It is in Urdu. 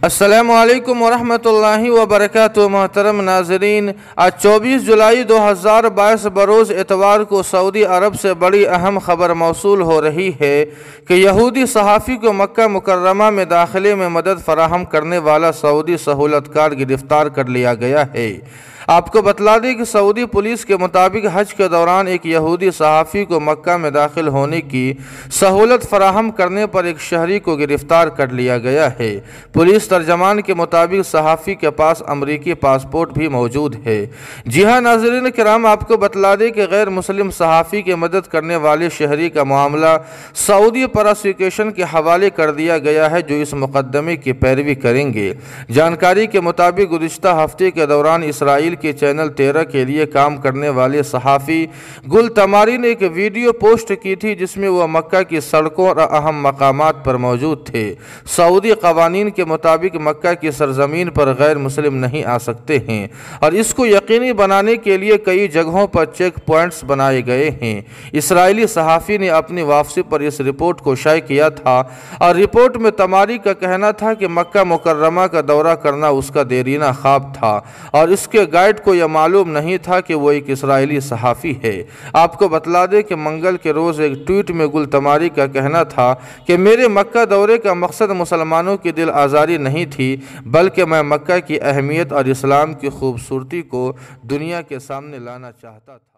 السلام علیکم ورحمۃ اللہ وبرکاتہ۔ محترم ناظرین، آج 24 جولائی 2022 بروز اتوار کو سعودی عرب سے بڑی اہم خبر موصول ہو رہی ہے کہ یہودی صحافی کو مکہ مکرمہ میں داخلے میں مدد فراہم کرنے والا سعودی سہولت کار گرفتار کر لیا گیا ہے۔ آپ کو بتلا دیں کہ سعودی پولیس کے مطابق حج کے دوران ایک یہودی صحافی کو مکہ میں داخل ہونے کی سہولت فراہم کرنے پر ایک شہری کو گرفتار کر لیا گیا ہے۔ پولیس ترجمان کے مطابق صحافی کے پاس امریکی پاسپورٹ بھی موجود ہے۔ جی ہاں ناظرین کرام، آپ کو بتلا دیں کہ غیر مسلم صحافی کی مدد کرنے والے شہری کا معاملہ سعودی پراسیکیوشن کے حوالے کر دیا گیا ہے، جو اس مقدمے کی پیروی کریں گے۔ جانکاری کے مطابق گزشتہ ہفتے کے دوران اسرائیل کے چینل 13 کے لیے کام کرنے والے صحافی گل تماری نے ایک ویڈیو پوسٹ کی تھی جس میں وہ مکہ کی سڑکوں اور اہم مقامات پر موجود تھے۔ سعودی قوانین کے مطابق مکہ کی سرزمین پر غیر مسلم نہیں آ سکتے ہیں اور اس کو یقینی بنانے کے لیے کئی جگہوں پر چیک پوائنٹس بنائے گئے ہیں۔ اسرائیلی صحافی نے اپنی واپسی پر اس رپورٹ کو شائع کیا تھا اور رپورٹ میں تماری کا کہنا تھا کہ مکہ مکرمہ کا دورہ کرنا اس کا دیرینہ خواب تھا اور اس کے گائیڈ کو یہ معلوم نہیں تھا کہ وہ ایک اسرائیلی صحافی ہے۔ آپ کو بتلا دیں کہ منگل کے روز ایک ٹویٹ میں گل تماری کا کہنا تھا کہ میرے مکہ دورے کا مقصد مسلمانوں کی دل آزاری نہیں تھی، بلکہ میں مکہ کی اہمیت اور اسلام کی خوبصورتی کو دنیا کے سامنے لانا چاہتا تھا۔